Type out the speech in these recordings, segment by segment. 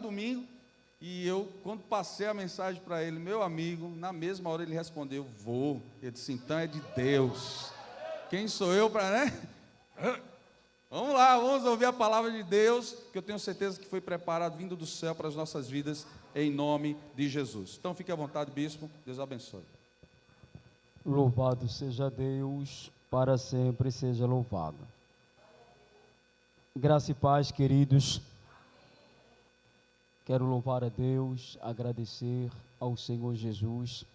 domingo, e eu, quando passei a mensagem para ele, meu amigo, na mesma hora ele respondeu, vou. Eu disse, então é de Deus. Quem sou eu para, né? Vamos lá, vamos ouvir a palavra de Deus, que eu tenho certeza que foi preparado, vindo do céu para as nossas vidas, em nome de Jesus. Então fique à vontade, bispo, Deus abençoe. Louvado seja Deus, para sempre seja louvado. Graça e paz, queridos. Quero louvar a Deus, agradecer ao Senhor Jesus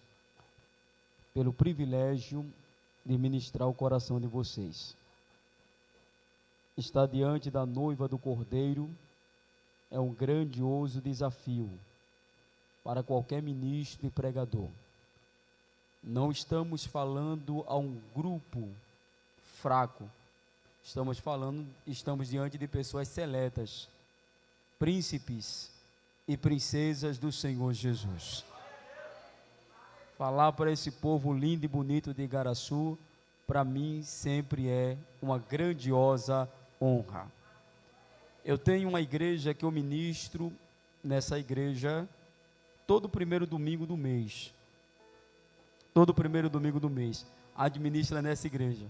pelo privilégio de ministrar o coração de vocês. Estar diante da noiva do Cordeiro é um grandioso desafio para qualquer ministro e pregador. Não estamos falando a um grupo fraco, estamos diante de pessoas seletas, príncipes e princesas do Senhor Jesus. Falar para esse povo lindo e bonito de Igaraçu, para mim sempre é uma grandiosa honra. Eu tenho uma igreja que eu ministro, nessa igreja, todo primeiro domingo do mês. Todo primeiro domingo do mês, administra nessa igreja.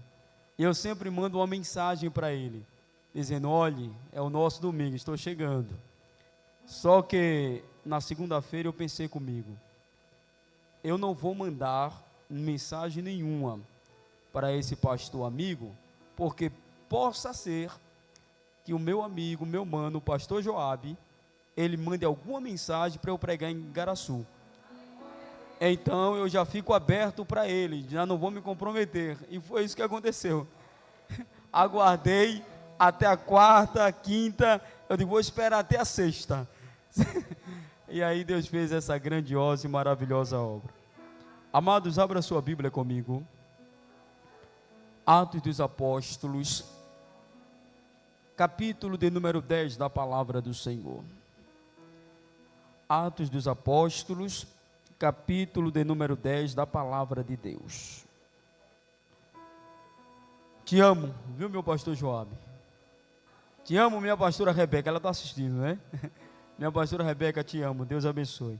E eu sempre mando uma mensagem para ele, dizendo, olhe, é o nosso domingo, estou chegando. Só que na segunda-feira eu pensei comigo, eu não vou mandar mensagem nenhuma para esse pastor amigo, porque possa ser que o meu amigo, meu mano, o pastor Joabe, ele mande alguma mensagem para eu pregar em Igaraçu. Então eu já fico aberto para ele, já não vou me comprometer. E foi isso que aconteceu. Aguardei até a quarta, quinta, eu digo, vou esperar até a sexta. E aí Deus fez essa grandiosa e maravilhosa obra. Amados, abra sua Bíblia comigo. Atos dos Apóstolos, capítulo de número 10 da palavra do Senhor. Atos dos Apóstolos, capítulo de número 10 da palavra de Deus. Te amo, viu, meu pastor Joabe? Te amo, minha pastora Rebeca, ela está assistindo, né? Minha pastora Rebeca, te amo, Deus abençoe.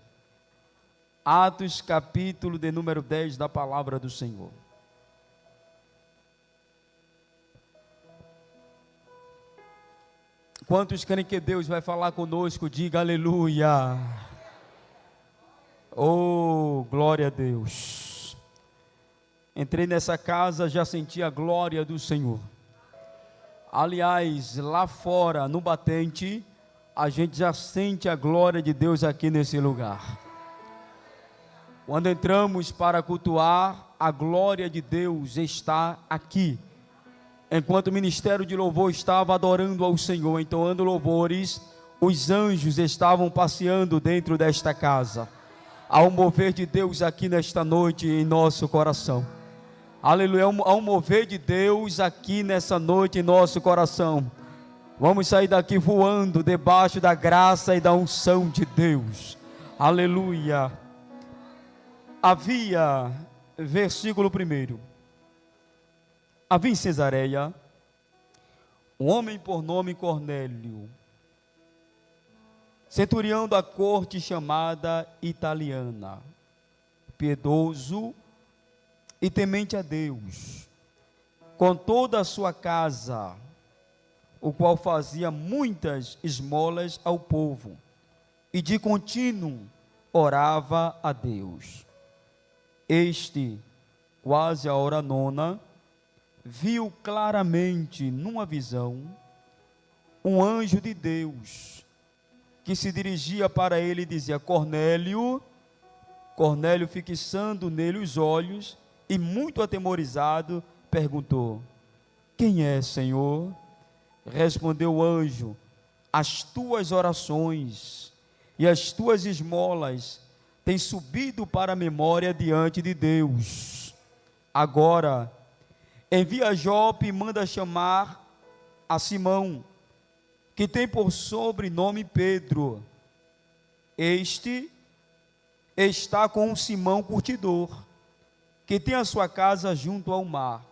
Atos, capítulo de número 10 da palavra do Senhor. Quantos querem que Deus vai falar conosco? Diga aleluia. Oh, glória a Deus. Entrei nessa casa, já senti a glória do Senhor. Aliás, lá fora, no batente, a gente já sente a glória de Deus aqui nesse lugar. Quando entramos para cultuar, a glória de Deus está aqui. Enquanto o ministério de louvor estava adorando ao Senhor, entoando louvores, os anjos estavam passeando dentro desta casa. Há um mover de Deus aqui nesta noite em nosso coração. Aleluia, há um mover de Deus aqui nessa noite em nosso coração. Vamos sair daqui voando debaixo da graça e da unção de Deus. Aleluia. Havia, versículo 1. Havia em Cesareia um homem por nome Cornélio, centurião da corte chamada italiana, piedoso e temente a Deus, com toda a sua casa, o qual fazia muitas esmolas ao povo, e de contínuo orava a Deus. Este, quase a hora nona, viu claramente numa visão um anjo de Deus que se dirigia para ele e dizia: Cornélio. Cornélio, fixando nele os olhos e muito atemorizado, perguntou: quem é, Senhor? Respondeu o anjo: as tuas orações e as tuas esmolas têm subido para a memória diante de Deus. Agora envia Jope e manda chamar a Simão, que tem por sobrenome Pedro. Este está com um Simão curtidor, que tem a sua casa junto ao mar.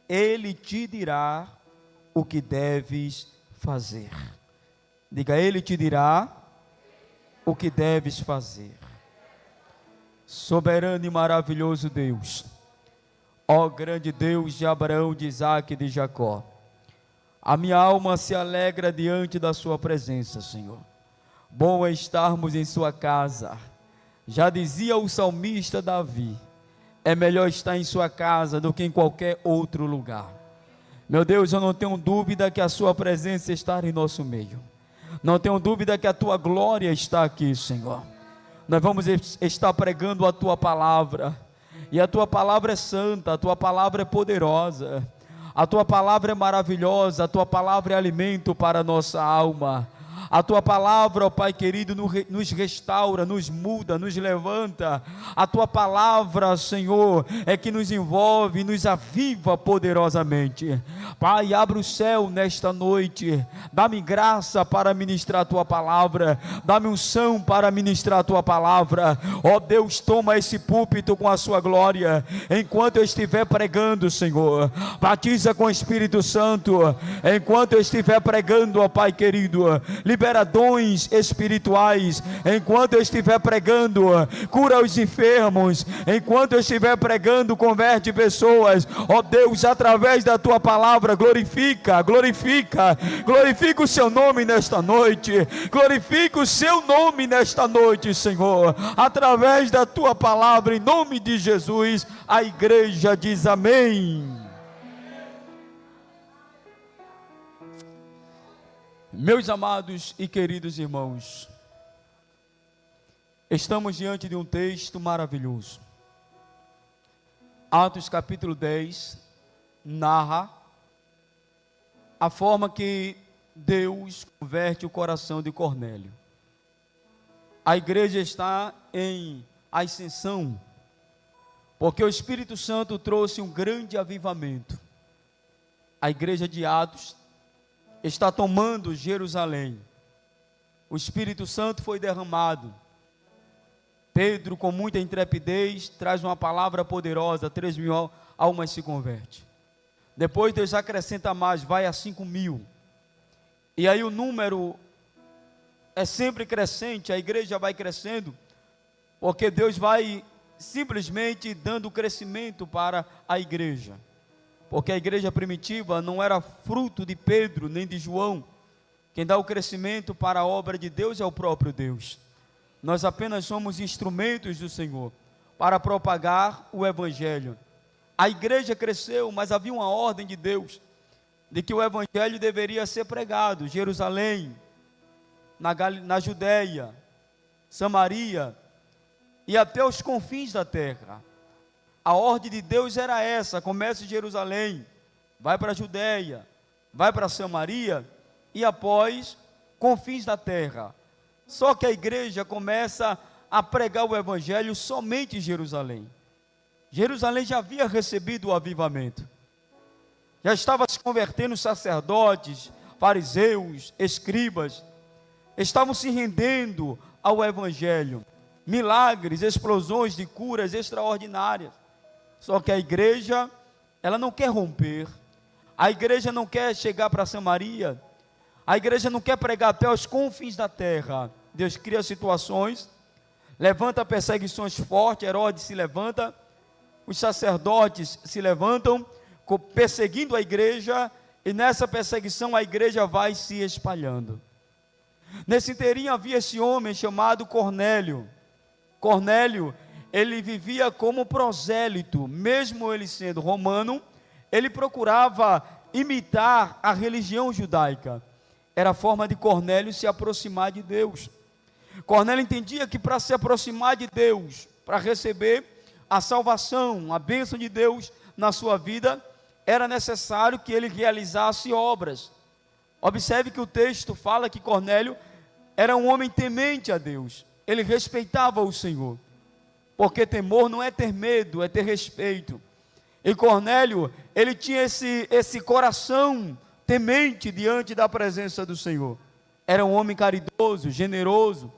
Ele te dirá o que deves fazer. Diga, ele te dirá o que deves fazer. Soberano e maravilhoso Deus, ó grande Deus de Abraão, de Isaque e de Jacó, a minha alma se alegra diante da sua presença, Senhor. Bom é estarmos em sua casa. Já dizia o salmista Davi, é melhor estar em sua casa do que em qualquer outro lugar. Meu Deus, eu não tenho dúvida que a sua presença está em nosso meio. Não tenho dúvida que a tua glória está aqui, Senhor. Nós vamos estar pregando a tua palavra, e a tua palavra é santa, a tua palavra é poderosa, a tua palavra é maravilhosa, a tua palavra é alimento para a nossa alma. A tua palavra, ó Pai querido, nos restaura, nos muda, nos levanta. A tua palavra, Senhor, é que nos envolve, nos aviva poderosamente. Pai, abre o céu nesta noite, dá-me graça para ministrar a tua palavra, dá-me unção para ministrar a tua palavra. Ó Deus, toma esse púlpito com a sua glória, enquanto eu estiver pregando, Senhor. Batiza com o Espírito Santo, enquanto eu estiver pregando, ó Pai querido. Libera dons espirituais, enquanto eu estiver pregando. Cura os enfermos, enquanto eu estiver pregando. Converte pessoas, ó Deus, através da tua palavra. Glorifica o seu nome nesta noite, glorifica o seu nome nesta noite, Senhor, através da tua palavra, em nome de Jesus. A igreja diz amém. Meus amados e queridos irmãos, estamos diante de um texto maravilhoso. Atos capítulo 10 narra a forma que Deus converte o coração de Cornélio. A igreja está em ascensão, porque o Espírito Santo trouxe um grande avivamento. A igreja de Atos está tomando Jerusalém. O Espírito Santo foi derramado. Pedro, com muita intrepidez, traz uma palavra poderosa, 3.000 almas se convertem. Depois Deus acrescenta mais, vai a 5.000. E aí o número é sempre crescente, a igreja vai crescendo, porque Deus vai simplesmente dando crescimento para a igreja. Porque a igreja primitiva não era fruto de Pedro nem de João. Quem dá o crescimento para a obra de Deus é o próprio Deus. Nós apenas somos instrumentos do Senhor para propagar o Evangelho. A igreja cresceu, mas havia uma ordem de Deus, de que o Evangelho deveria ser pregado. Jerusalém, na Judéia, Samaria e até os confins da terra. A ordem de Deus era essa: começa em Jerusalém, vai para a Judéia, vai para Samaria e após confins da terra. Só que a igreja começa a pregar o Evangelho somente em Jerusalém. Jerusalém já havia recebido o avivamento, já estava se convertendo sacerdotes, fariseus, escribas, estavam se rendendo ao Evangelho, milagres, explosões de curas extraordinárias. Só que a igreja, ela não quer romper, a igreja não quer chegar para Samaria, a igreja não quer pregar até os confins da terra. Deus cria situações, levanta perseguições fortes, Herodes se levanta, os sacerdotes se levantam, perseguindo a igreja, e nessa perseguição a igreja vai se espalhando. Nesse inteirinho havia esse homem chamado Cornélio. Cornélio, ele vivia como prosélito, mesmo ele sendo romano, ele procurava imitar a religião judaica. Era a forma de Cornélio se aproximar de Deus. Cornélio entendia que para se aproximar de Deus, para receber a salvação, a bênção de Deus na sua vida, era necessário que ele realizasse obras. Observe que o texto fala que Cornélio era um homem temente a Deus, ele respeitava o Senhor, porque temor não é ter medo, é ter respeito. E Cornélio, ele tinha esse coração temente diante da presença do Senhor. Era um homem caridoso, generoso,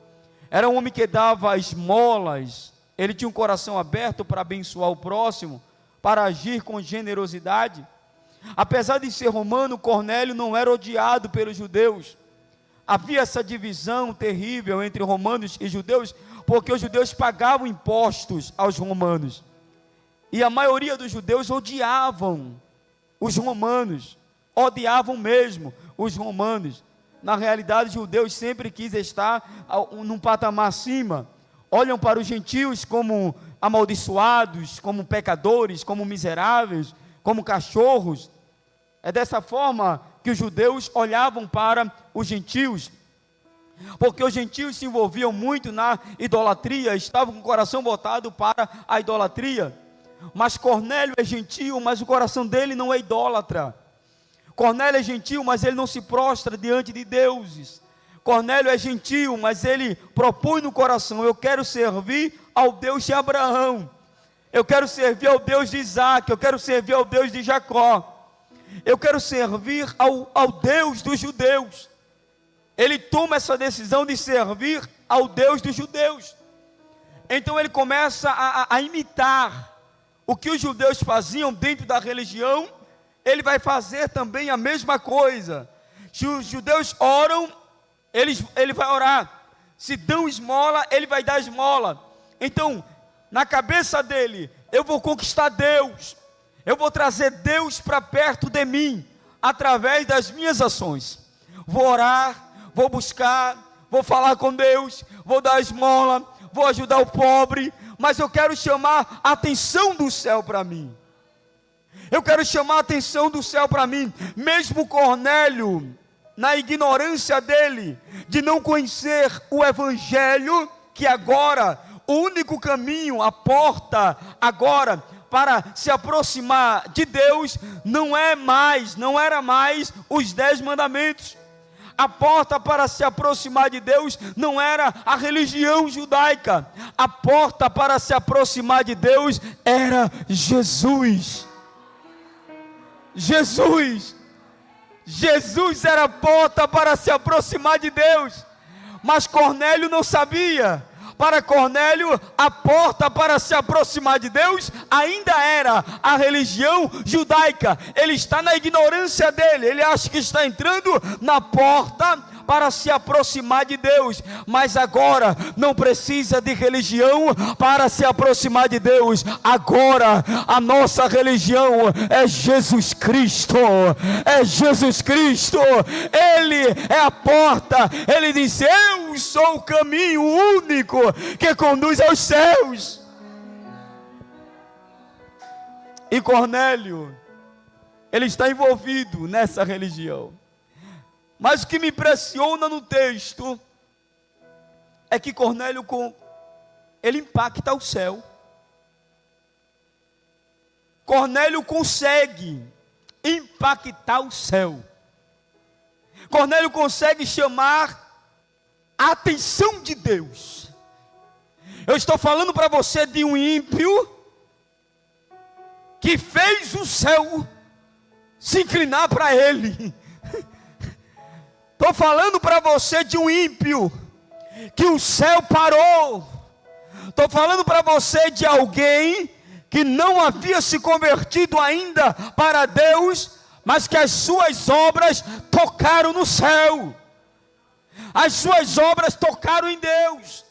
era um homem que dava esmolas, ele tinha um coração aberto para abençoar o próximo, para agir com generosidade. Apesar de ser romano, Cornélio não era odiado pelos judeus. Havia essa divisão terrível entre romanos e judeus, porque os judeus pagavam impostos aos romanos. E a maioria dos judeus odiavam os romanos, odiavam mesmo os romanos. Na realidade, os judeus sempre quis estar num patamar acima. Olham para os gentios como amaldiçoados, como pecadores, como miseráveis, como cachorros. É dessa forma que os judeus olhavam para os gentios, porque os gentios se envolviam muito na idolatria, estavam com o coração voltado para a idolatria. Mas Cornélio é gentio, mas o coração dele não é idólatra. Cornélio é gentio, mas ele não se prostra diante de deuses. Cornélio é gentio, mas ele propõe no coração: eu quero servir ao Deus de Abraão, eu quero servir ao Deus de Isaac, eu quero servir ao Deus de Jacó, eu quero servir ao Deus dos judeus. Ele toma essa decisão de servir ao Deus dos judeus. Então ele começa a imitar o que os judeus faziam dentro da religião. Ele vai fazer também a mesma coisa. Se os judeus oram, ele vai orar. Se dão esmola, ele vai dar esmola. Então, na cabeça dele, eu vou conquistar Deus, eu vou trazer Deus para perto de mim, através das minhas ações. Vou orar, vou buscar, vou falar com Deus, vou dar esmola, vou ajudar o pobre, mas eu quero chamar a atenção do céu para mim. Eu quero chamar a atenção do céu para mim. Mesmo Cornélio, na ignorância dele, de não conhecer o Evangelho, que agora, o único caminho, a porta agora, para se aproximar de Deus, não era mais os 10 mandamentos. A porta para se aproximar de Deus não era a religião judaica. A porta para se aproximar de Deus era Jesus. Jesus era a porta para se aproximar de Deus. Mas Cornélio não sabia. Para Cornélio, a porta para se aproximar de Deus ainda era a religião judaica. Ele está na ignorância dele, ele acha que está entrando na porta para se aproximar de Deus, mas agora não precisa de religião para se aproximar de Deus. Agora a nossa religião é Jesus Cristo, Ele é a porta. Ele disse: eu sou o caminho único que conduz aos céus. E Cornélio, ele está envolvido nessa religião. Mas o que me impressiona no texto é que Cornélio, ele impacta o céu. Cornélio consegue impactar o céu. Cornélio consegue chamar a atenção de Deus. Eu estou falando para você de um ímpio que fez o céu se inclinar para ele. Estou falando para você de um ímpio que o céu parou. Estou falando para você de alguém que não havia se convertido ainda para Deus, mas que as suas obras tocaram no céu. As suas obras tocaram em Deus.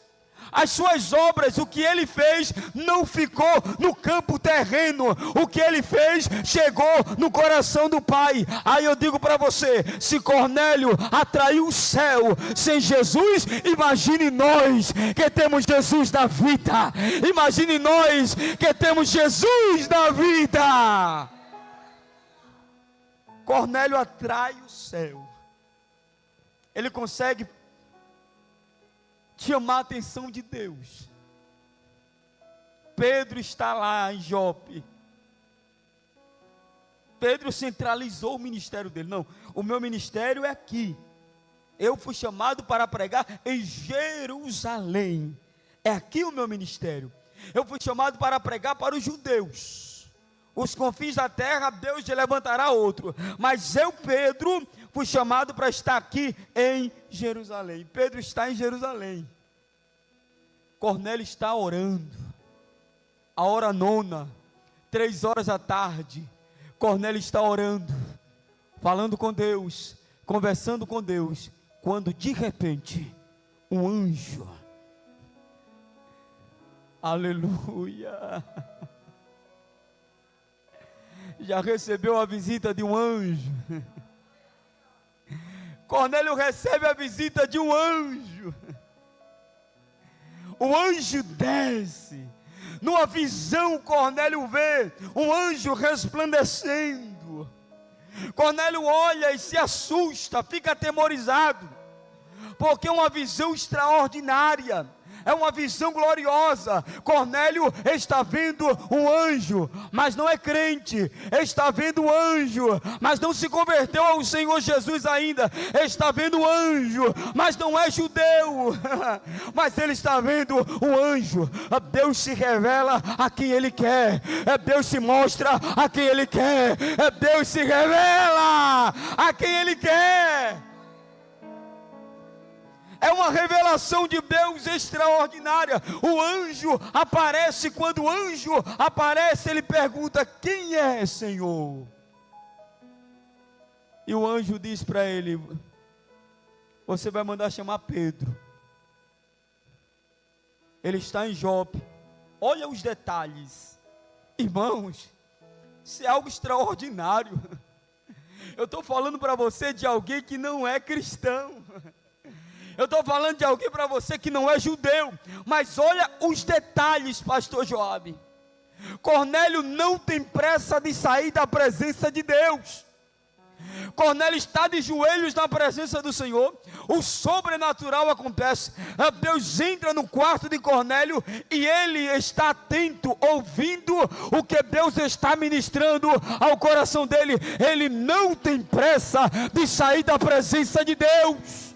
As suas obras, o que ele fez, não ficou no campo terreno. O que ele fez, chegou no coração do Pai. Aí eu digo para você, se Cornélio atraiu o céu sem Jesus, imagine nós que temos Jesus na vida. Imagine nós que temos Jesus na vida. Cornélio atrai o céu. Ele consegue chamar a atenção de Deus. Pedro está lá em Jope. Pedro centralizou o ministério dele. Não, o meu ministério é aqui. Eu fui chamado para pregar em Jerusalém. É aqui o meu ministério. Eu fui chamado para pregar para os judeus. Os confins da terra, Deus levantará outro. Mas eu, Pedro, fui chamado para estar aqui em Jerusalém. Pedro está em Jerusalém. Cornélio está orando. A hora nona, 3 horas da tarde. Cornélio está orando, falando com Deus, conversando com Deus. quando de repente um anjo, aleluia, já recebeu a visita de um anjo. Cornélio recebe a visita de um anjo. O anjo desce. Numa visão, Cornélio vê um anjo resplandecendo. Cornélio olha e se assusta, fica atemorizado, porque é uma visão extraordinária, é uma visão gloriosa. Cornélio está vendo um anjo, mas não é crente. Está vendo um anjo, mas não se converteu ao Senhor Jesus ainda. Está vendo um anjo, mas não é judeu. Mas ele está vendo um anjo. Deus se revela a quem Ele quer. Deus se mostra a quem Ele quer. Deus se revela a quem Ele quer. É uma revelação de Deus extraordinária. O anjo aparece. Quando o anjo aparece, ele pergunta: quem é, Senhor? E o anjo diz para ele: você vai mandar chamar Pedro. Ele está em Jope. Olha os detalhes, irmãos, isso é algo extraordinário. Eu estou falando para você de alguém que não é cristão. Eu estou falando de alguém para você que não é judeu. Mas olha os detalhes, pastor Joabe. Cornélio não tem pressa de sair da presença de Deus. Cornélio está de joelhos na presença do Senhor. O sobrenatural acontece. Deus entra no quarto de Cornélio e ele está atento, ouvindo o que Deus está ministrando ao coração dele. Ele não tem pressa de sair da presença de Deus.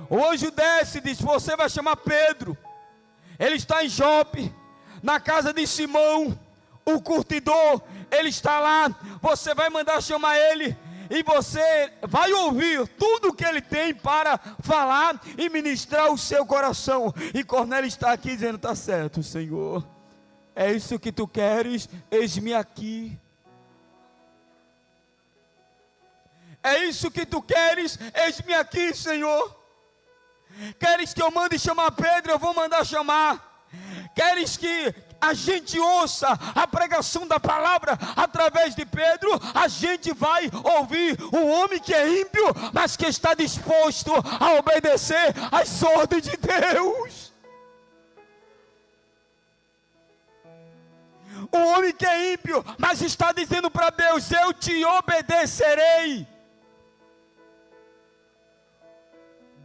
O anjo desce e diz: você vai chamar Pedro. Ele está em Jope, na casa de Simão, o curtidor. Ele está lá. Você vai mandar chamar ele, e você vai ouvir tudo o que ele tem para falar e ministrar o seu coração. E Cornélio está aqui dizendo: está certo, Senhor, é isso que tu queres, eis-me aqui. É isso que tu queres, eis-me aqui, Senhor. Queres que eu mande chamar Pedro? Eu vou mandar chamar. Queres que a gente ouça a pregação da palavra através de Pedro? A gente vai ouvir um homem que é ímpio, mas que está disposto a obedecer às ordens de Deus. Um homem que é ímpio, mas está dizendo para Deus: eu te obedecerei.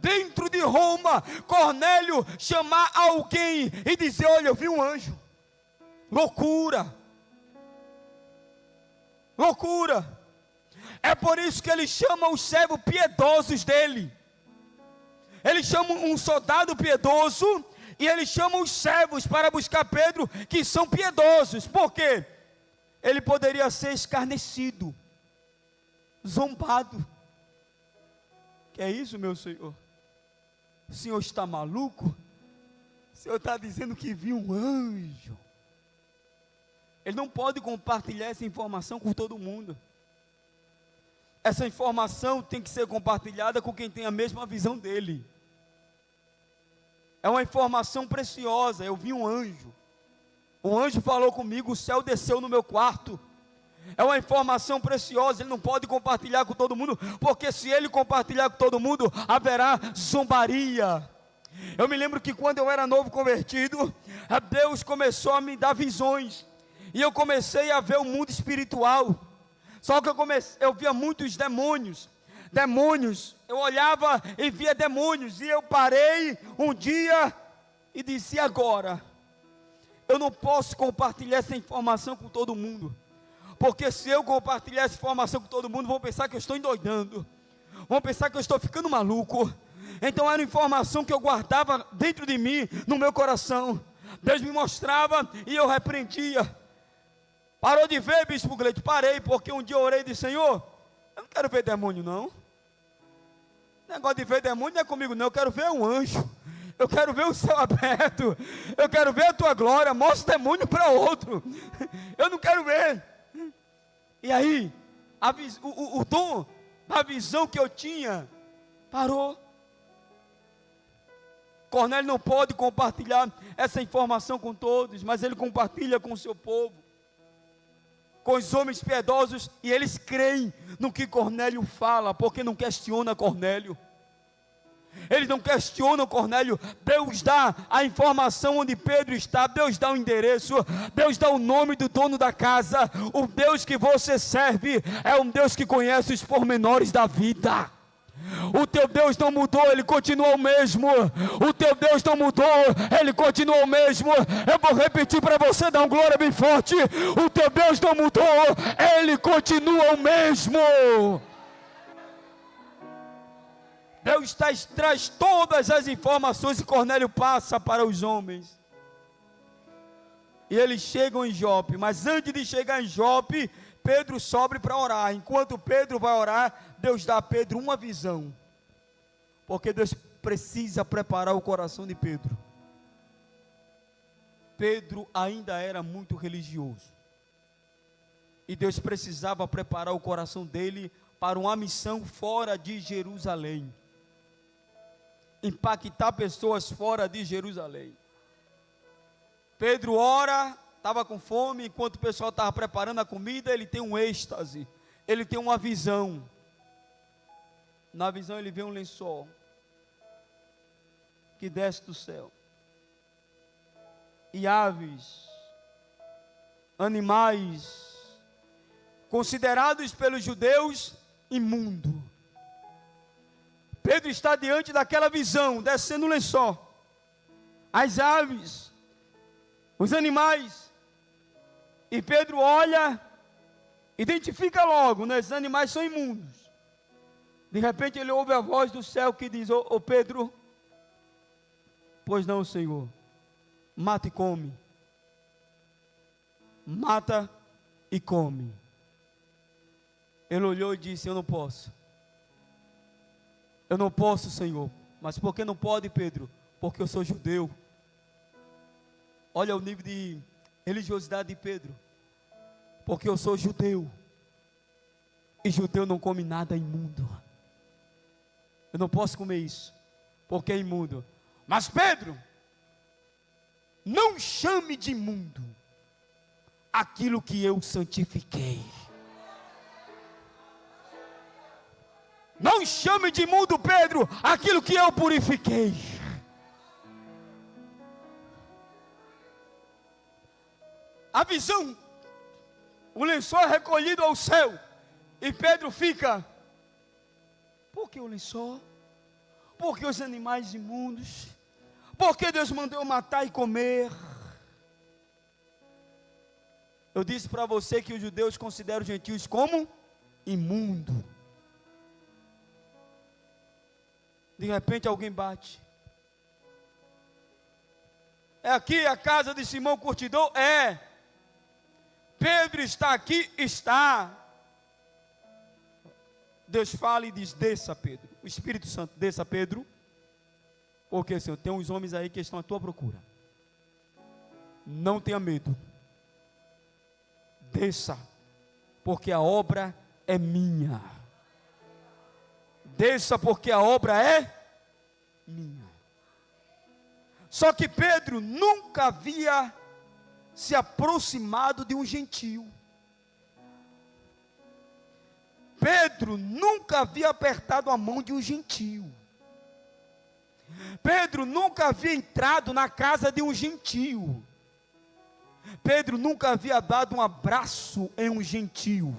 Dentro de Roma, Cornélio chamar alguém e dizer: olha, eu vi um anjo. Loucura. Loucura. É por isso que ele chama os servos piedosos dele. Ele chama um soldado piedoso e ele chama os servos para buscar Pedro, que são piedosos. Por quê? Ele poderia ser escarnecido, zombado. Que é isso, meu Senhor? O Senhor está maluco? O Senhor está dizendo que viu um anjo. Ele não pode compartilhar essa informação com todo mundo. Essa informação tem que ser compartilhada com quem tem a mesma visão dele. É uma informação preciosa. Eu vi um anjo. O anjo falou comigo, o céu desceu no meu quarto. É uma informação preciosa. Ele não pode compartilhar com todo mundo, porque se ele compartilhar com todo mundo, haverá zombaria. Eu me lembro que quando eu era novo convertido, Deus começou a me dar visões, e eu comecei a ver o mundo espiritual. Só que eu via muitos demônios. Eu olhava e via demônios, e eu parei um dia e disse: agora, eu não posso compartilhar essa informação com todo mundo. Porque se eu compartilhar essa informação com todo mundo, vão pensar que eu estou endoidando, vão pensar que eu estou ficando maluco. Então era informação que eu guardava dentro de mim, no meu coração. Deus me mostrava e eu repreendia. Parou de ver, bispo Gleito? Parei, porque um dia eu orei e disse: Senhor, eu não quero ver demônio não. Negócio de ver demônio não é comigo não, eu quero ver um anjo. Eu quero ver o céu aberto. Eu quero ver a tua glória. Mostra demônio para outro. Eu não quero ver. E aí, o dom, a visão que eu tinha, Parou. Cornélio não pode compartilhar essa informação com todos, mas ele compartilha com o seu povo, com os homens piedosos, e eles creem no que Cornélio fala, porque não questiona Cornélio. Eles não questionam Cornélio. Deus dá a informação onde Pedro está, Deus dá o endereço, Deus dá o nome do dono da casa. O Deus que você serve é um Deus que conhece os pormenores da vida. O teu Deus não mudou, Ele continua o mesmo. O teu Deus não mudou, Ele continua o mesmo. Eu vou repetir para você, dar um glória bem forte. O teu Deus não mudou, Ele continua o mesmo. Deus traz todas as informações e Cornélio passa para os homens. E eles chegam em Jope, mas antes de chegar em Jope, Pedro sobe para orar. Enquanto Pedro vai orar, Deus dá a Pedro uma visão. Porque Deus precisa preparar o coração de Pedro. Pedro ainda era muito religioso. E Deus precisava preparar o coração dele para uma missão fora de Jerusalém. Impactar pessoas fora de Jerusalém. Pedro ora, estava com fome, enquanto o pessoal estava preparando a comida, ele tem um êxtase, ele tem uma visão. Na visão ele vê um lençol que desce do céu, e aves, animais, considerados pelos judeus imundo. Pedro está diante daquela visão, descendo o lençol, as aves, os animais, e Pedro olha, identifica logo, né? Esses animais são imundos. De repente ele ouve a voz do céu que diz: ô Pedro, pois não, Senhor, mata e come. Mata e come. Ele olhou e disse: eu não posso. Eu não posso, Senhor. Mas por que não pode, Pedro? Porque eu sou judeu. Olha o nível de religiosidade de Pedro. Porque eu sou judeu. E judeu não come nada imundo. Eu não posso comer isso, porque é imundo. Mas Pedro, não chame de imundo aquilo que eu santifiquei. Não chame de imundo, Pedro, aquilo que eu purifiquei. A visão, o lençol é recolhido ao céu, e Pedro fica: por que o lençol? Por que os animais imundos? Por que Deus mandou eu matar e comer? Eu disse para você que os judeus consideram os gentios como imundo. De repente alguém bate. É aqui a casa de Simão Curtidor? É. Pedro está aqui? Está. Deus fala e diz: desça, Pedro. O Espírito Santo: desça, Pedro. Porque, Senhor, tem uns homens aí que estão à tua procura. Não tenha medo. Desça, porque a obra é minha. Desça, porque a obra é minha. Só que Pedro nunca havia se aproximado de um gentio. Pedro nunca havia apertado a mão de um gentio. Pedro nunca havia entrado na casa de um gentio. Pedro nunca havia dado um abraço em um gentio.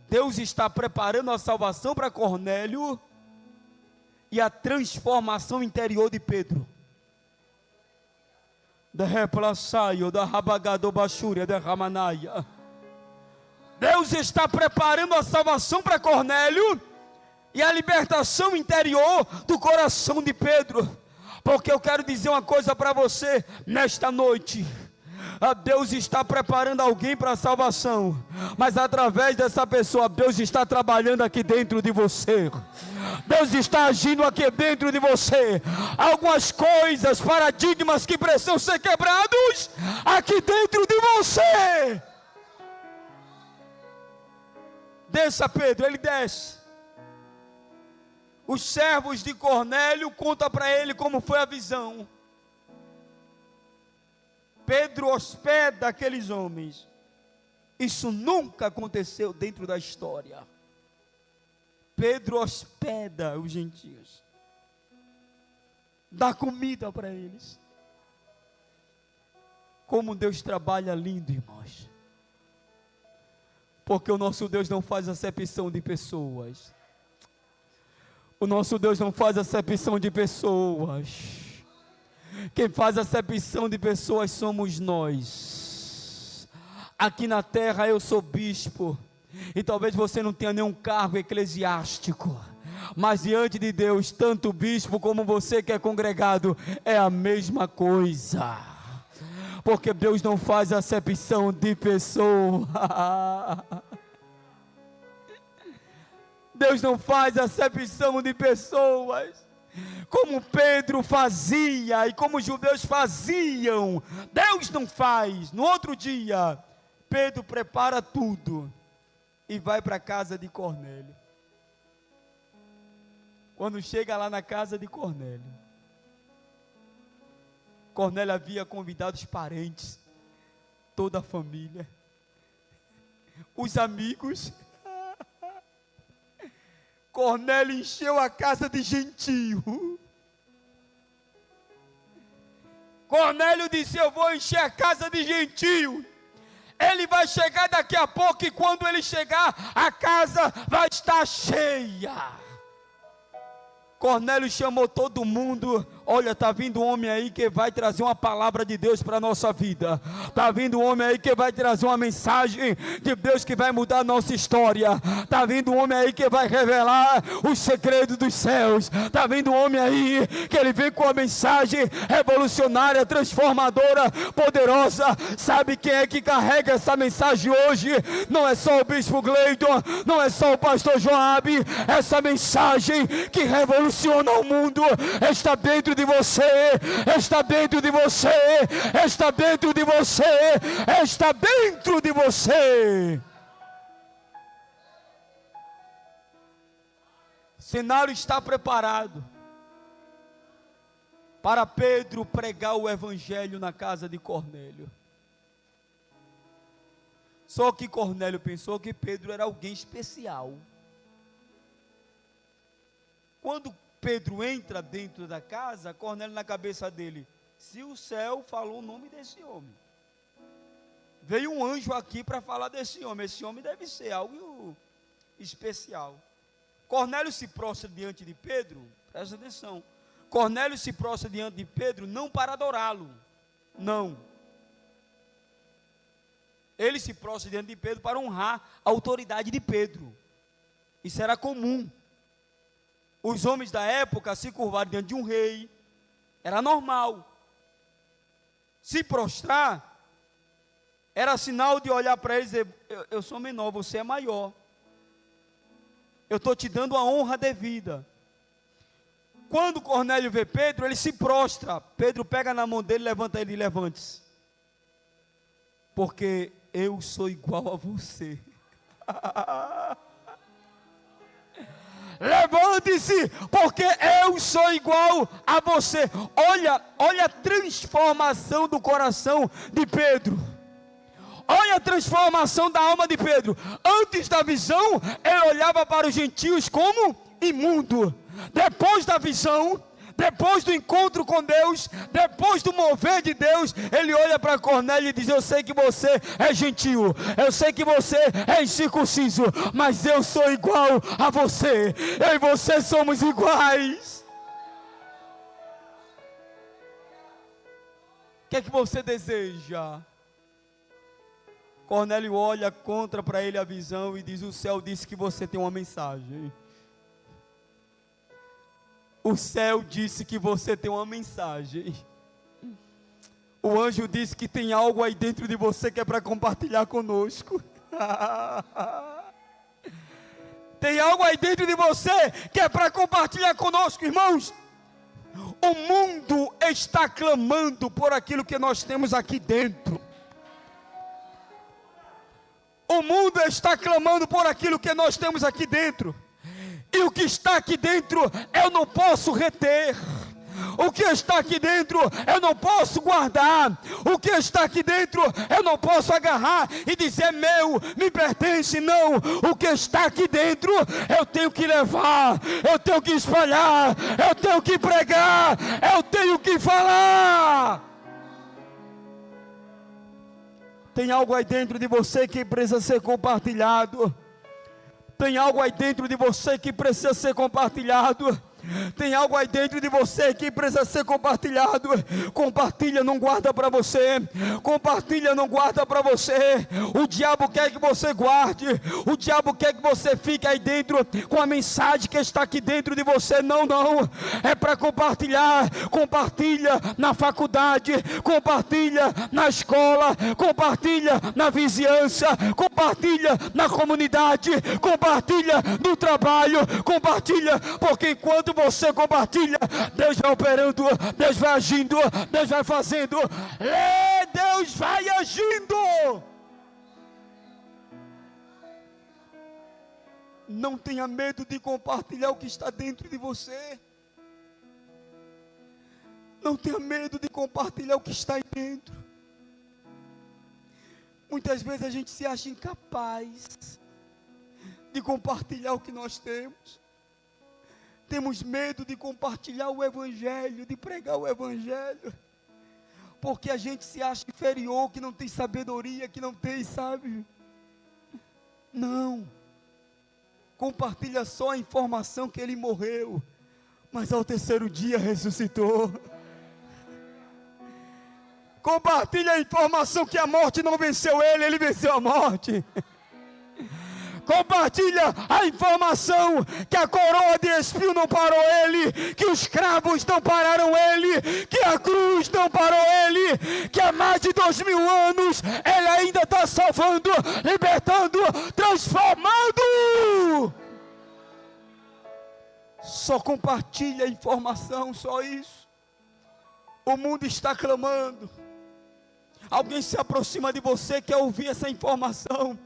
Deus está preparando a salvação para Cornélio e a transformação interior de Pedro. Deus está preparando a salvação para Cornélio e a libertação interior do coração de Pedro. Porque eu quero dizer uma coisa para você nesta noite. Deus está preparando alguém para a salvação, mas através dessa pessoa, Deus está trabalhando aqui dentro de você. Deus está agindo aqui dentro de você. Algumas coisas, paradigmas que precisam ser quebrados aqui dentro de você. Desça, Pedro. Ele desce. Os servos de Cornélio contam para ele como foi a visão. Pedro hospeda aqueles homens. Isso nunca aconteceu dentro da história. Pedro hospeda os gentios. Dá comida para eles. Como Deus trabalha lindo, irmãos. Porque o nosso Deus não faz acepção de pessoas. O nosso Deus não faz acepção de pessoas. Quem faz acepção de pessoas somos nós. Aqui na terra eu sou bispo. E talvez você não tenha nenhum cargo eclesiástico. Mas diante de Deus, tanto o bispo como você que é congregado, é a mesma coisa. Porque Deus não faz acepção de pessoa. Deus não faz acepção de pessoas. Como Pedro fazia e como os judeus faziam, Deus não faz. No outro dia, Pedro prepara tudo e vai para a casa de Cornélio. Quando chega lá na casa de Cornélio, Cornélio havia convidado os parentes, toda a família, os amigos. Cornélio encheu a casa de gentio. Cornélio disse: eu vou encher a casa de gentio. Ele vai chegar daqui a pouco e quando ele chegar, a casa vai estar cheia. Cornélio chamou todo mundo. Olha, está vindo um homem aí que vai trazer uma palavra de Deus para a nossa vida. Está vindo um homem aí que vai trazer uma mensagem de Deus que vai mudar a nossa história. Está vindo um homem aí que vai revelar os segredos dos céus. Está vindo um homem aí que ele vem com uma mensagem revolucionária, transformadora, poderosa. Sabe quem é que carrega essa mensagem hoje? Não é só o bispo Gleidon, não é só o pastor Joabe. Essa mensagem que revoluciona o mundo está dentro de você, está dentro de você, está dentro de você, está dentro de você. O cenário está preparado para Pedro pregar o evangelho na casa de Cornélio. Só que Cornélio pensou que Pedro era alguém especial. Quando Pedro entra dentro da casa, Cornélio na cabeça dele: se o céu falou o nome desse homem, veio um anjo aqui para falar desse homem, esse homem deve ser algo especial. Cornélio se prostra diante de Pedro, presta atenção, Cornélio se prostra diante de Pedro não para adorá-lo, não, ele se prostra diante de Pedro para honrar a autoridade de Pedro. Isso era comum. Os homens da época se curvaram diante de um rei, era normal. Se prostrar era sinal de olhar para eles e dizer: eu sou menor, você é maior. Eu estou te dando a honra devida. Quando Cornélio vê Pedro, ele se prostra. Pedro pega na mão dele, levanta ele e levante-se. Porque eu sou igual a você. Levante-se, porque eu sou igual a você. Olha a transformação do coração de Pedro. Olha a transformação da alma de Pedro. Antes da visão, ele olhava para os gentios como imundo. Depois da visão, depois do encontro com Deus, depois do mover de Deus, ele olha para Cornélio e diz: eu sei que você é gentil, eu sei que você é incircunciso, mas eu sou igual a você, eu e você somos iguais. O que é que você deseja? Cornélio olha, contra para ele a visão e diz: o céu disse que você tem uma mensagem. O céu disse que você tem uma mensagem. O anjo disse que tem algo aí dentro de você que é para compartilhar conosco. Tem algo aí dentro de você que é para compartilhar conosco, irmãos. O mundo está clamando por aquilo que nós temos aqui dentro. O mundo está clamando por aquilo que nós temos aqui dentro. E o que está aqui dentro eu não posso reter. O que está aqui dentro eu não posso guardar. O que está aqui dentro eu não posso agarrar e dizer meu, me pertence. Não, o que está aqui dentro eu tenho que levar, eu tenho que espalhar, eu tenho que pregar, eu tenho que falar. Tem algo aí dentro de você que precisa ser compartilhado. Tem algo aí dentro de você que precisa ser compartilhado. Tem algo aí dentro de você que precisa ser compartilhado. Compartilha, não guarda para você. Compartilha, não guarda para você. O diabo quer que você guarde. O diabo quer que você fique aí dentro com a mensagem que está aqui dentro de você. Não, não. É para compartilhar. Compartilha na faculdade. Compartilha na escola. Compartilha na vizinhança. Compartilha na comunidade. Compartilha no trabalho. Compartilha, porque enquanto você compartilha, Deus vai operando, Deus vai agindo, Deus vai fazendo, Deus vai agindo. Não tenha medo de compartilhar o que está dentro de você. Não tenha medo de compartilhar o que está aí dentro. Muitas vezes a gente se acha incapaz de compartilhar o que nós temos. Temos medo de compartilhar o Evangelho, de pregar o Evangelho, porque a gente se acha inferior, que não tem sabedoria, que não tem, sabe? Não. Compartilha só a informação que ele morreu, mas ao terceiro dia ressuscitou. Compartilha a informação que a morte não venceu ele, ele venceu a morte. Compartilha a informação que a coroa de espinho não parou ele, que os cravos não pararam ele, que a cruz não parou ele, que há mais de 2000 anos ele ainda está salvando, libertando, transformando. Só compartilha a informação, só isso. O mundo está clamando. Alguém se aproxima de você, quer ouvir essa informação.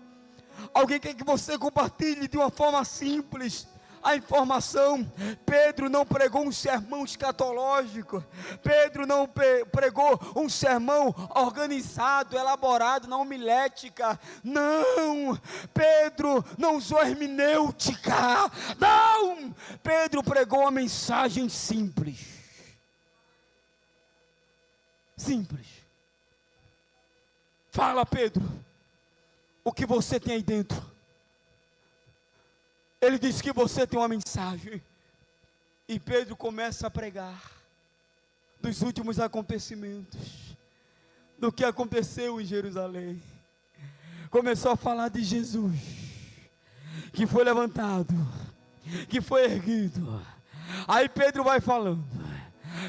Alguém quer que você compartilhe de uma forma simples a informação. Pedro não pregou um sermão escatológico. Pedro não pregou um sermão organizado, elaborado na homilética. Não, Pedro não usou hermenêutica. Não, Pedro pregou uma mensagem simples. Simples. Fala, Pedro. O que você tem aí dentro? Ele disse que você tem uma mensagem. E Pedro começa a pregar dos últimos acontecimentos, do que aconteceu em Jerusalém. Começou a falar de Jesus, que foi levantado, que foi erguido. Aí Pedro vai falando.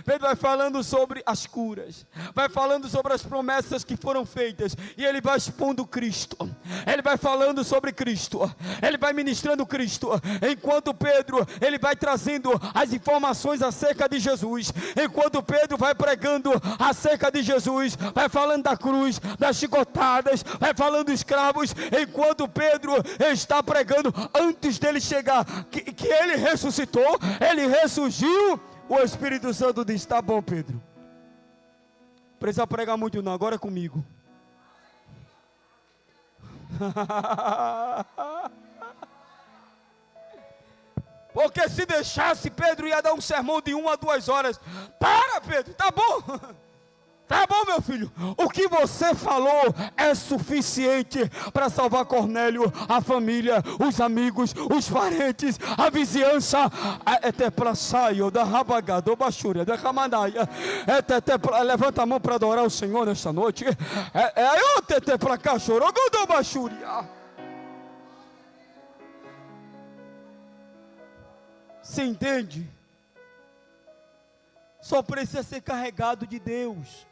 Pedro vai falando sobre as curas, vai falando sobre as promessas que foram feitas, e ele vai expondo Cristo, ele vai falando sobre Cristo, ele vai ministrando Cristo, enquanto Pedro, ele vai trazendo as informações acerca de Jesus, enquanto Pedro vai pregando acerca de Jesus, vai falando da cruz, das chicotadas, vai falando dos escravos, enquanto Pedro está pregando, antes dele chegar, que ele ressuscitou, ele ressurgiu. O Espírito Santo diz: tá bom, Pedro, precisa pregar muito não, agora é comigo. Porque se deixasse, Pedro ia dar um sermão de 1 a 2 horas. Para, Pedro, tá bom. Tá bom, meu filho, o que você falou é suficiente para salvar Cornélio, a família, os amigos, os parentes, a vizinhança. Levanta a mão para adorar o Senhor nesta noite. Você entende? Só precisa ser carregado de Deus.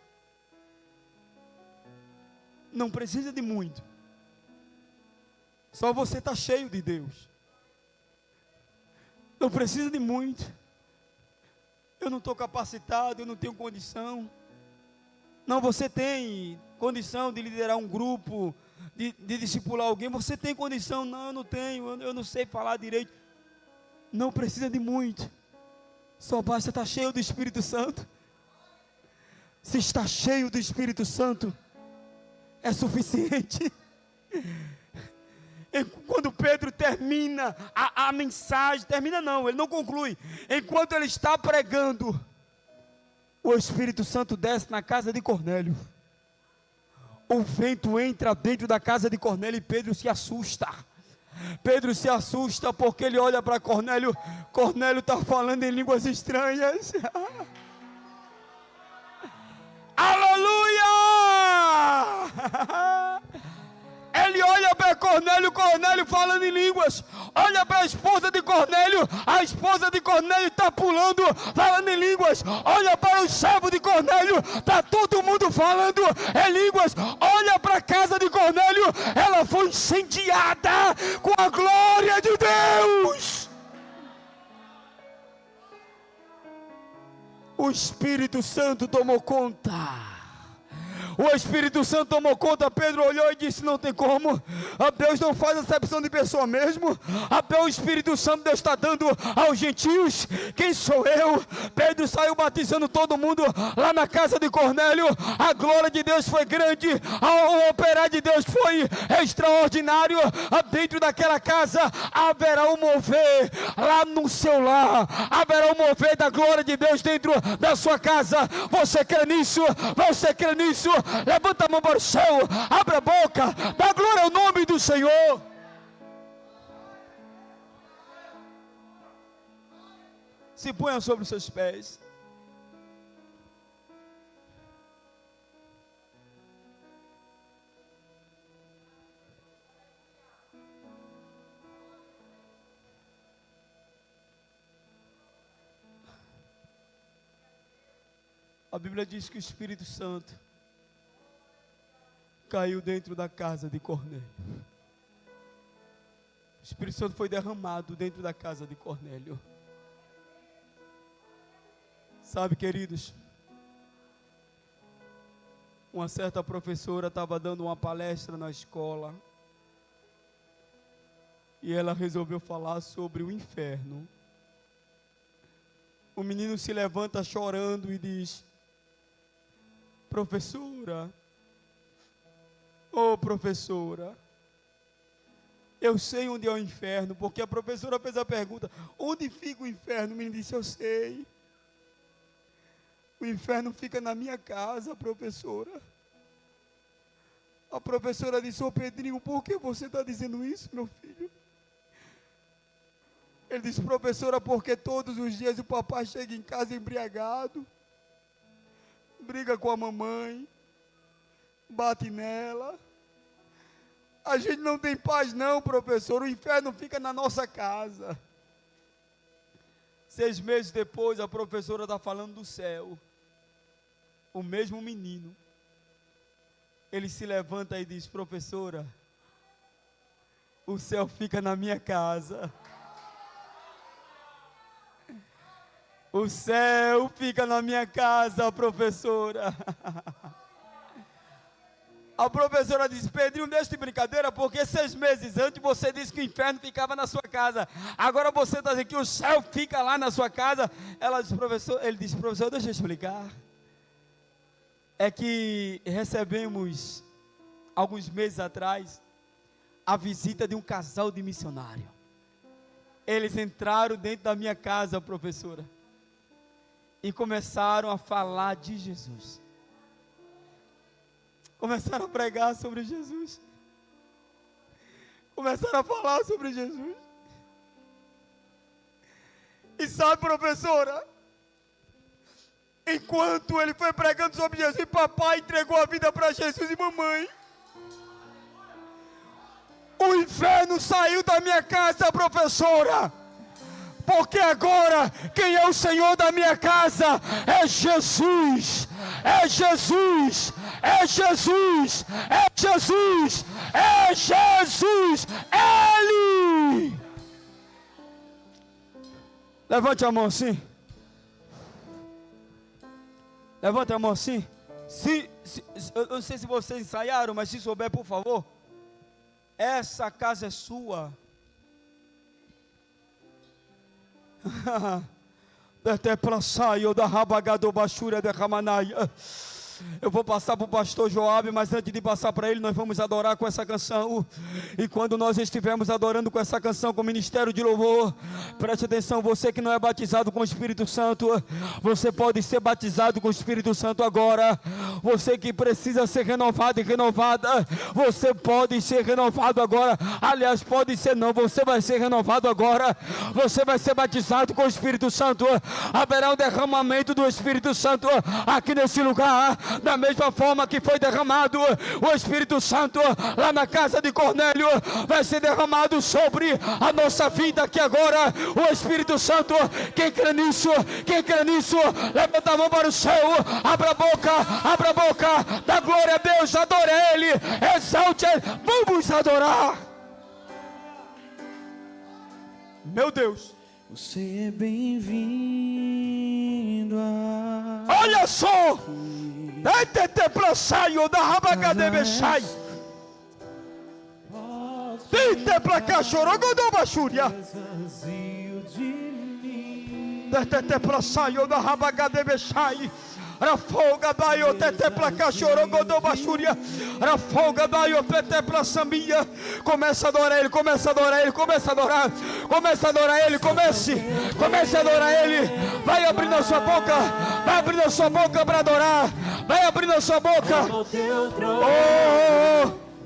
Não precisa de muito. Só você está cheio de Deus. Não precisa de muito. Eu não estou capacitado, eu não tenho condição. Não, você tem condição de liderar um grupo, de discipular alguém. Você tem condição? Não, eu não tenho, eu não sei falar direito. não precisa de muito, só basta estar cheio do Espírito Santo. Se está cheio do Espírito Santo, é suficiente. E quando Pedro termina a mensagem, termina não, ele não conclui. Enquanto ele está pregando, o Espírito Santo desce na casa de Cornélio. O vento entra dentro da casa de Cornélio e Pedro se assusta. Pedro se assusta porque ele olha para Cornélio. Cornélio está falando em línguas estranhas. Aleluia! Ele olha para Cornélio, Cornélio falando em línguas. Olha para a esposa de Cornélio, a esposa de Cornélio está pulando, falando em línguas. Olha para o servo de Cornélio, está todo mundo falando em línguas. Olha para a casa de Cornélio, ela foi incendiada com a glória de Deus. O Espírito Santo tomou conta. O Espírito Santo tomou conta. Pedro olhou e disse: não tem como, Deus não faz acepção de pessoa mesmo. O Espírito Santo Deus está dando aos gentios. Quem sou eu? Pedro saiu batizando todo mundo lá na casa de Cornélio. A glória de Deus foi grande, o operar de Deus foi extraordinário. Dentro daquela casa haverá um mover, lá no seu lar haverá um mover da glória de Deus dentro da sua casa. Você crê nisso? Você crê nisso? Levanta a mão para o céu, abre a boca, dá glória ao nome do Senhor. Se ponha sobre os seus pés. A Bíblia diz que o Espírito Santo caiu dentro da casa de Cornélio. O Espírito Santo foi derramado dentro da casa de Cornélio. Sabe, queridos, uma certa professora estava dando uma palestra na escola e ela resolveu falar sobre o inferno. O menino se levanta chorando e diz: professora, oh professora, eu sei onde é o inferno, porque a professora fez a pergunta: onde fica o inferno? O menino disse: eu sei. O inferno fica na minha casa, professora. A professora disse: ô Pedrinho, por que você está dizendo isso, meu filho? Ele disse: professora, porque todos os dias o papai chega em casa embriagado, briga com a mamãe, bate nela. A gente não tem paz não, professor, o inferno fica na nossa casa. 6 meses depois, a professora está falando do céu. O mesmo menino, ele se levanta e diz: professora, o céu fica na minha casa. O céu fica na minha casa, professora. A professora disse: Pedrinho, deixa de brincadeira, porque 6 meses antes você disse que o inferno ficava na sua casa. Agora você está dizendo que o céu fica lá na sua casa. Ele disse: professor, deixa eu explicar. É que recebemos, alguns meses atrás, a visita de um casal de missionário. Eles entraram dentro da minha casa, professora, e começaram a falar de Jesus. Começaram a pregar sobre Jesus. Começaram a falar sobre Jesus. E sabe, professora, enquanto ele foi pregando sobre Jesus, papai entregou a vida para Jesus e mamãe. O inferno saiu da minha casa, professora. Porque agora, quem é o Senhor da minha casa? É Jesus, é Jesus, é Jesus, é Jesus, é Jesus, Ele! Levante a mão assim. Levante a mão assim. Eu não sei se vocês ensaiaram, mas se souber, por favor. Essa casa é sua. Até pra sair da rabagado bachura de Ramanaia. Eu vou passar para o pastor Joabe, mas antes de passar para ele, nós vamos adorar com essa canção. E quando nós estivermos adorando com essa canção, com o ministério de louvor, preste atenção, você que não é batizado com o Espírito Santo, você pode ser batizado com o Espírito Santo agora. Você que precisa ser renovado e renovada, você pode ser renovado agora. Aliás, pode ser não, você vai ser renovado agora. Você vai ser batizado com o Espírito Santo. Haverá um derramamento do Espírito Santo aqui nesse lugar. Da mesma forma que foi derramado o Espírito Santo lá na casa de Cornélio, vai ser derramado sobre a nossa vida aqui agora. O Espírito Santo, quem crê nisso, levanta a mão para o céu, abra a boca, dá glória a Deus, adore Ele, exalte Ele, vamos adorar. Meu Deus, você é bem-vindo a... Olha só, Tete plaçaio da rabagade bechai. Tete placa chorogodô bachúria. Tete plaçaio da rabagade bechai. Rafolga daio tete placa chorogodô bachúria. Rafolga daio tete plaçambia. Começa a adorar Ele, começa a adorar Ele, começa a adorar. Começa a adorar Ele, comece a adorar Ele. Vai abrindo a sua boca, vai abrindo a sua boca para adorar. Vai abrindo a sua boca.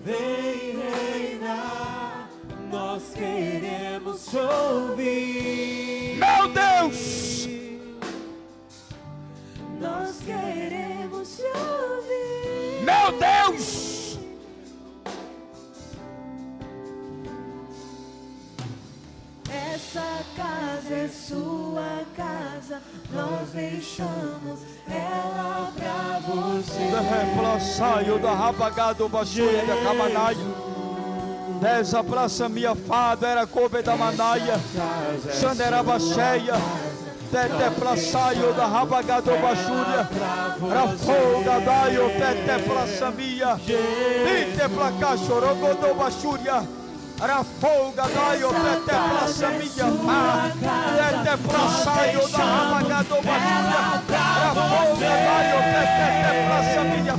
Vem reinar, nós queremos te ouvir. Meu Deus, nós queremos te ouvir. meu Deus. Essa casa é sua casa, nós deixamos ela pra você. Saio da rabagado bachúria da Camanaia. Dessa praça minha fada era coube da manaia. Xanderaba cheia. Tete plaçaio da rabagado bachúria. Rafolga daio tete plaça minha. Tete placa chorogodô bachúria. Rafolga daio tete plaça minha. Tete plaçaio da rabagado bachúria. Rafolga daio tete plaça minha.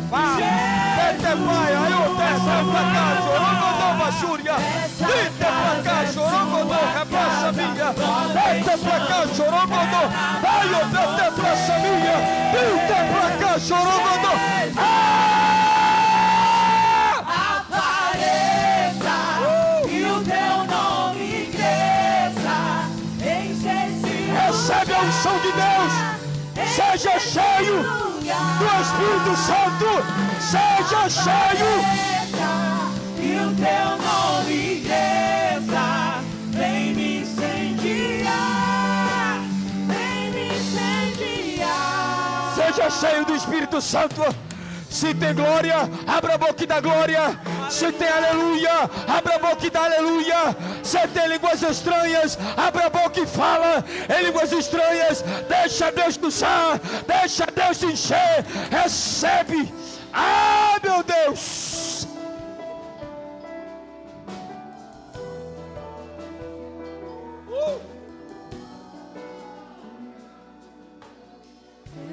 Tete plaia eu tete placa chorogodô bachúria. Tete placa chorogodô plaça minha. Tete placa chorogodô daio tete plaça minha. Tete placa chorogodô. Recebe a unção de Deus. Seja cheio do Espírito Santo. Seja cheio. E o teu nome cresça. Vem me incendiar. Vem me incendiar. Seja cheio do Espírito Santo. Se tem glória, abra a boca e dá glória. Se tem aleluia, abra a boca e dá aleluia. Se tem línguas estranhas, abra a boca e fala em línguas estranhas. Deixa Deus te usar, deixa Deus te encher. Recebe. Ah, meu Deus.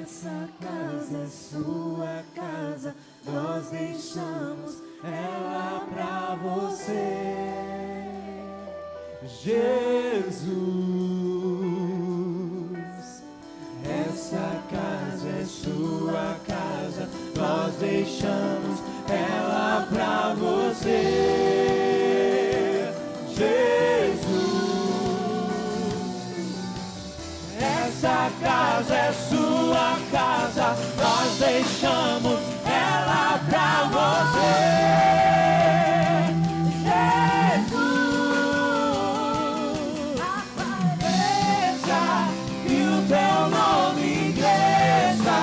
Essa casa é sua casa, nós deixamos ela pra você. Jesus, essa casa é sua casa, nós deixamos ela pra você. Jesus, essa casa é sua casa, nós deixamos ela pra você. Jesus, apareça e o teu nome cresça.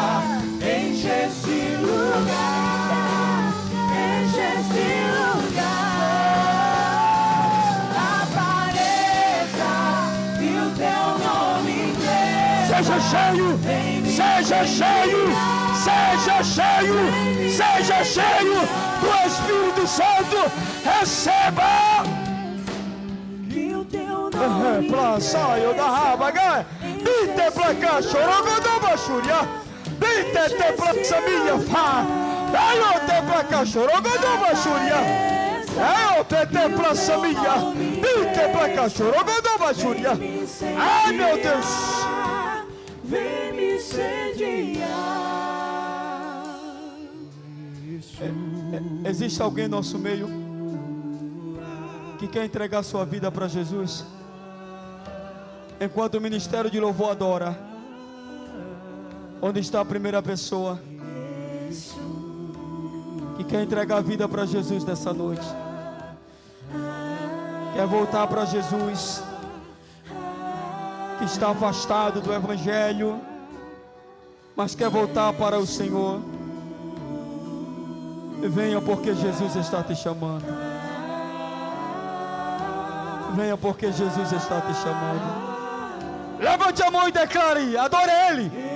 Enche esse lugar, enche esse lugar. Apareça e o teu nome cresça. Seja cheio, seja cheio, seja cheio, seja cheio do Espírito Santo. Receba. Que o teu nome Pra saio da rabaga. Dite pra cá, chorogodoma, xuria. Dite pra samia, fa. Ayo te pra cá, chorogodoma, xuria. Ayo te pra samia. Dite pra cá, chorogodoma, xuria. Ai, meu Deus. Vem me sediar. Existe alguém no nosso meio que quer entregar sua vida para Jesus? Enquanto o ministério de louvor adora, onde está a primeira pessoa que quer entregar a vida para Jesus nessa noite? Quer voltar para Jesus, que está afastado do Evangelho, mas quer voltar para o Senhor? Venha, porque Jesus está te chamando. Venha, porque Jesus está te chamando. Levante a mão e declare: adore Ele.